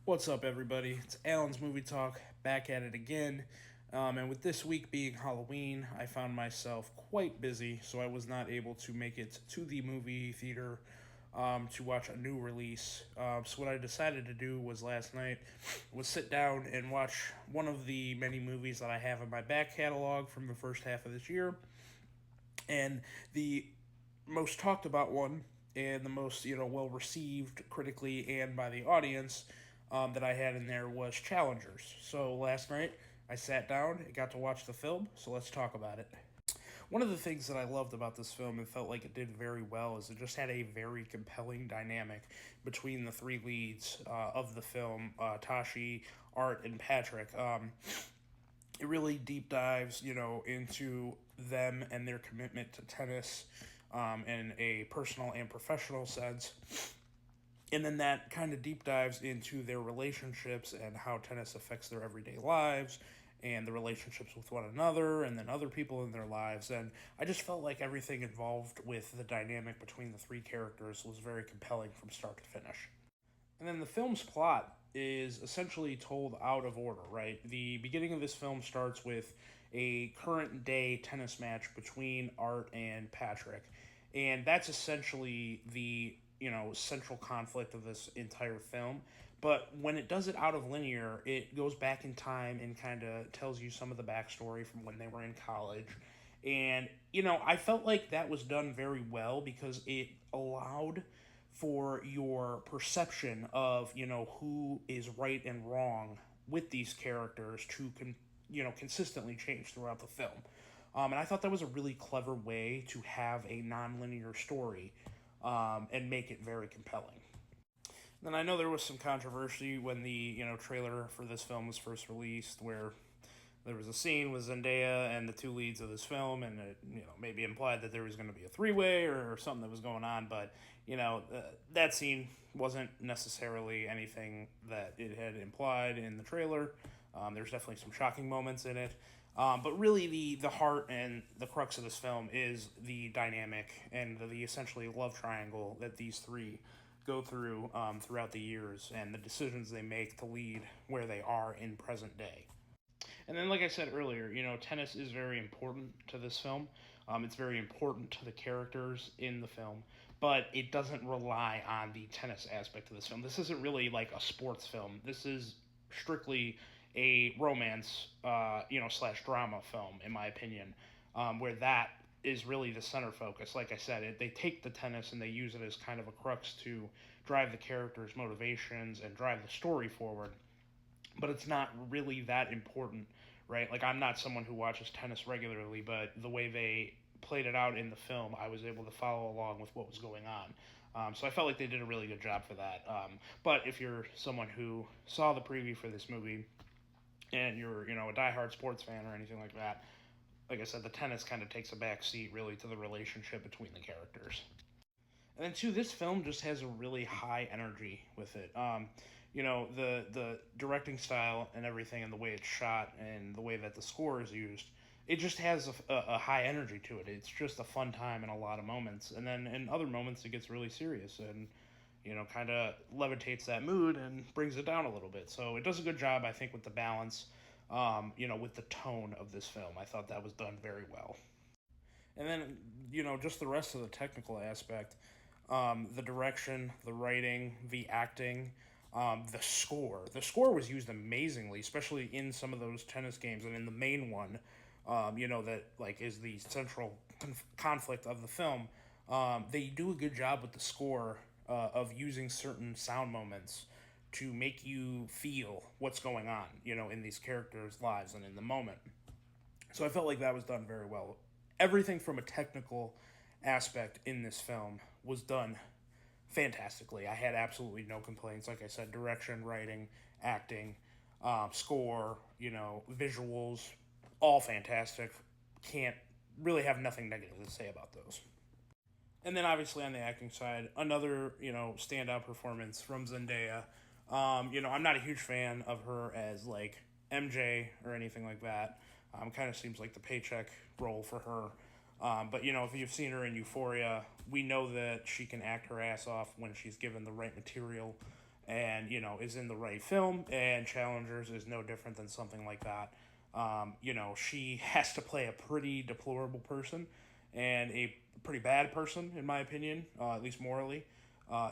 What's up, everybody? It's Alan's Movie Talk, back at it again. And with this week being Halloween, I found myself quite busy, so I was not able to make it to the movie theater to watch a new release. So what I decided to do was last night was sit down and watch one of the many movies that I have in my back catalog from the first half of this year. And the most talked about one and the most well received critically and by the audience that I had in there was Challengers. So last night I sat down and got to watch the film. So let's talk about it. One of the things that I loved about this film and felt like it did very well is it just had a very compelling dynamic between the three leads of the film, Tashi, Art, and Patrick. It really deep dives, into them and their commitment to tennis in a personal and professional sense. And then that kind of deep dives into their relationships and how tennis affects their everyday lives and the relationships with one another and then other people in their lives. And I just felt like everything involved with the dynamic between the three characters was very compelling from start to finish. And then the film's plot is essentially told out of order, right? The beginning of this film starts with a current day tennis match between Art and Patrick. And that's essentially the, central conflict of this entire film. But when it does it out of linear, it goes back in time and kind of tells you some of the backstory from when they were in college. And, I felt like that was done very well because it allowed for your perception of who is right and wrong with these characters to consistently change throughout the film. And I thought that was a really clever way to have a non-linear story and make it very compelling. Then I know there was some controversy when the trailer for this film was first released, where there was a scene with Zendaya and the two leads of this film, and it maybe implied that there was going to be a three-way or something that was going on. But that scene wasn't necessarily anything that it had implied in the trailer. There's definitely some shocking moments in it. But really, the heart and the crux of this film is the dynamic and the essentially love triangle that these three go through throughout the years and the decisions they make to lead where they are in present day. And then, like I said earlier, tennis is very important to this film. It's very important to the characters in the film, but it doesn't rely on the tennis aspect of this film. This isn't really like a sports film. This is strictly a romance, slash drama film, in my opinion, where that is really the center focus. Like I said, they take the tennis and they use it as kind of a crux to drive the characters' motivations and drive the story forward, but it's not really that important, right? Like, I'm not someone who watches tennis regularly, but the way they played it out in the film, I was able to follow along with what was going on. So I felt like they did a really good job for that. But if you're someone who saw the preview for this movie and you're, a diehard sports fan or anything like that, like I said, the tennis kind of takes a back seat really to the relationship between the characters. And then two, this film just has a really high energy with it. The directing style and everything, and the way it's shot, and the way that the score is used, it just has a high energy to it. It's just a fun time in a lot of moments, and then in other moments it gets really serious and kind of levitates that mood and brings it down a little bit. So it does a good job, I think, with the balance. With the tone of this film, I thought that was done very well. And then just the rest of the technical aspect, the direction, the writing, the acting, the score. The score was used amazingly, especially in some of those tennis games, and in the main one, that like is the central conflict of the film. They do a good job with the score of using certain sound moments to make you feel what's going on, in these characters' lives and in the moment. So I felt like that was done very well. Everything from a technical aspect in this film was done fantastically. I had absolutely no complaints. Like I said, direction, writing, acting, score, visuals, all fantastic. Can't really have nothing negative to say about those. And then obviously on the acting side, another standout performance from Zendaya. I'm not a huge fan of her as like MJ or anything like that. Kind of seems like the paycheck role for her. But if you've seen her in Euphoria, we know that she can act her ass off when she's given the right material and, is in the right film, and Challengers is no different than something like that. She has to play a pretty deplorable person and a pretty bad person, in my opinion, at least morally,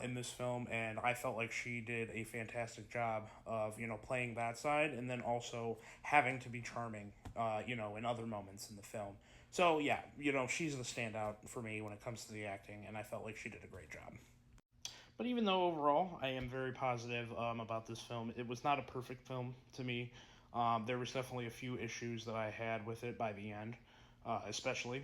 in this film. And I felt like she did a fantastic job of, playing that side and then also having to be charming, in other moments in the film. So, yeah, she's the standout for me when it comes to the acting, and I felt like she did a great job. But even though overall I am very positive about this film, it was not a perfect film to me. There was definitely a few issues that I had with it by the end, especially.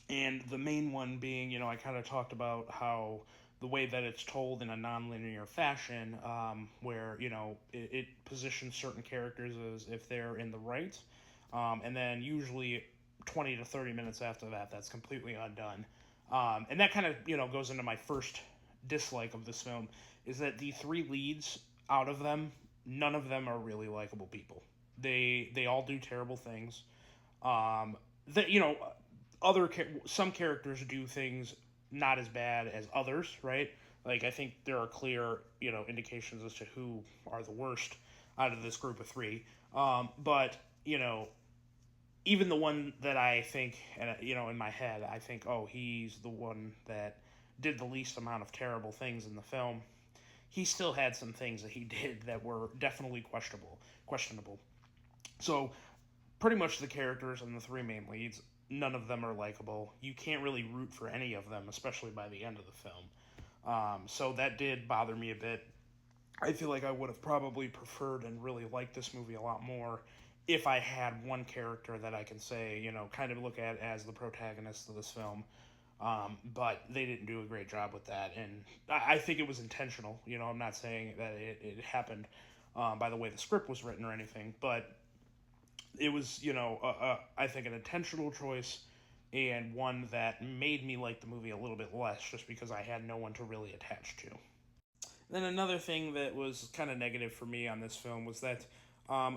And the main one being, I kind of talked about how the way that it's told in a non-linear fashion, where, it positions certain characters as if they're in the right. And then usually 20 to 30 minutes after that, that's completely undone. And that kind of, goes into my first dislike of this film, is that the three leads out of them, none of them are really likable people. They all do terrible things. That other some characters do things not as bad as others, right? Like I think there are clear indications as to who are the worst out of this group of three. But even the one that I think, and in my head, I think, oh, he's the one that did the least amount of terrible things in the film. He still had some things that he did that were definitely questionable. So pretty much the characters and the three main leads, none of them are likable. You can't really root for any of them, especially by the end of the film. So that did bother me a bit. I feel like I would have probably preferred and really liked this movie a lot more if I had one character that I can say, kind of look at as the protagonist of this film. But they didn't do a great job with that, and I think it was intentional. I'm not saying that it happened by the way the script was written or anything, but it was, I think an intentional choice and one that made me like the movie a little bit less just because I had no one to really attach to. Then another thing that was kind of negative for me on this film was that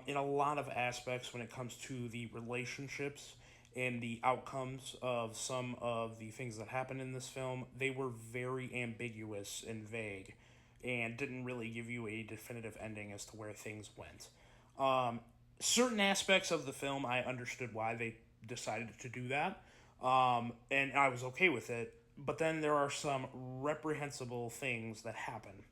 in a lot of aspects when it comes to the relationships and the outcomes of some of the things that happened in this film, they were very ambiguous and vague and didn't really give you a definitive ending as to where things went. Certain aspects of the film, I understood why they decided to do that, and I was okay with it. But then there are some reprehensible things that happen,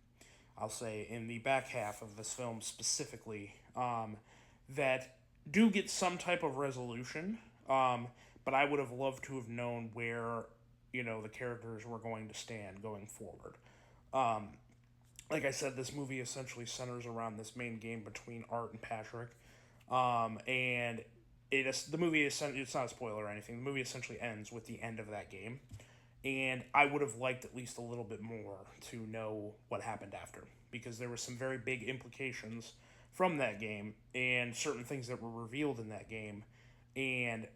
I'll say, in the back half of this film specifically, that do get some type of resolution, but I would have loved to have known where, the characters were going to stand going forward. Um, like I said, this movie essentially centers around this main game between Art and Patrick. And the movie is, it's not a spoiler or anything. The movie essentially ends with the end of that game. And I would have liked at least a little bit more to know what happened after, because there were some very big implications from that game and certain things that were revealed in that game, and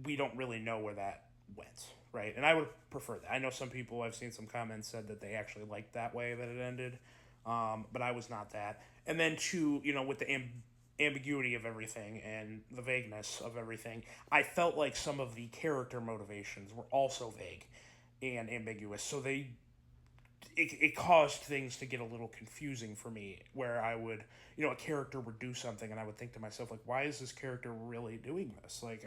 we don't really know where that went, right? And I would prefer that. I know some people, I've seen some comments said that they actually liked that way that it ended, but I was not that. And then with the ambiguity of everything and the vagueness of everything, I felt like some of the character motivations were also vague and ambiguous. So it caused things to get a little confusing for me, where I would, a character would do something and I would think to myself, like, why is this character really doing this? Like,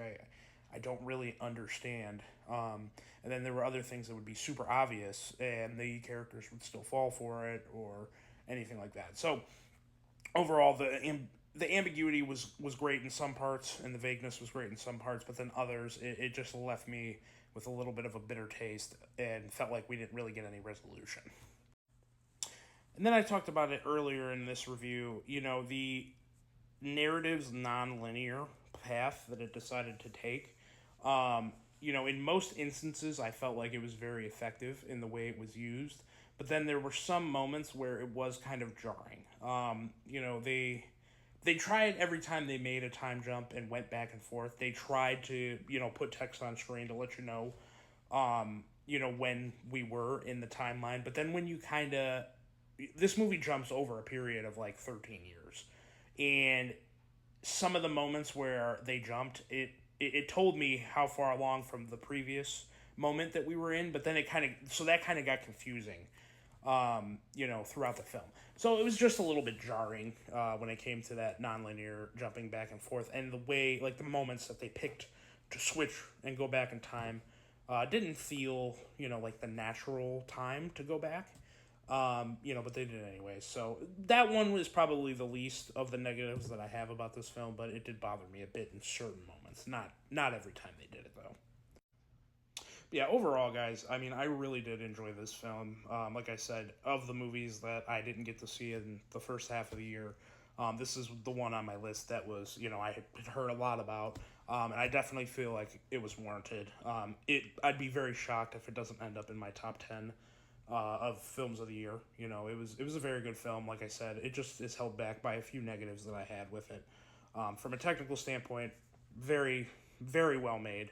I don't really understand. And then there were other things that would be super obvious and the characters would still fall for it or anything like that. So overall, the ambiguity was great in some parts, and the vagueness was great in some parts, but then others, it just left me with a little bit of a bitter taste and felt like we didn't really get any resolution. And then I talked about it earlier in this review, the narrative's non-linear path that it decided to take. In most instances, I felt like it was very effective in the way it was used, but then there were some moments where it was kind of jarring. They tried every time they made a time jump and went back and forth. They tried to, put text on screen to let when we were in the timeline. But then when you this movie jumps over a period of like 13 years. And some of the moments where they jumped, it told me how far along from the previous moment that we were in. But then that kind of got confusing. throughout the film. So it was just a little bit jarring when it came to that nonlinear jumping back and forth, and the way, like the moments that they picked to switch and go back in time, didn't feel, like the natural time to go back. But they did anyway. So that one was probably the least of the negatives that I have about this film, but it did bother me a bit in certain moments. Not every time they did it though. Yeah, overall, guys, I mean, I really did enjoy this film. Like I said, of the movies that I didn't get to see in the first half of the year, this is the one on my list that was, I had heard a lot about, and I definitely feel like it was warranted. I'd be very shocked if it doesn't end up in my top 10 of films of the year. It was a very good film. Like I said, it just is held back by a few negatives that I had with it. From a technical standpoint, very, very well made,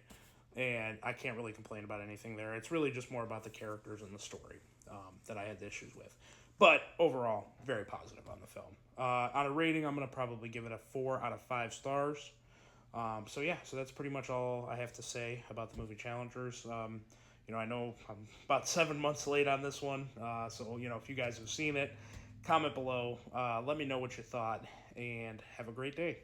and I can't really complain about anything there. It's really just more about the characters and the story that I had issues with. But overall, very positive on the film. On a rating, I'm going to probably give it a 4 out of 5 stars. So that's pretty much all I have to say about the movie Challengers. I know I'm about 7 months late on this one, so if you guys have seen it, comment below. Let me know what you thought, and have a great day.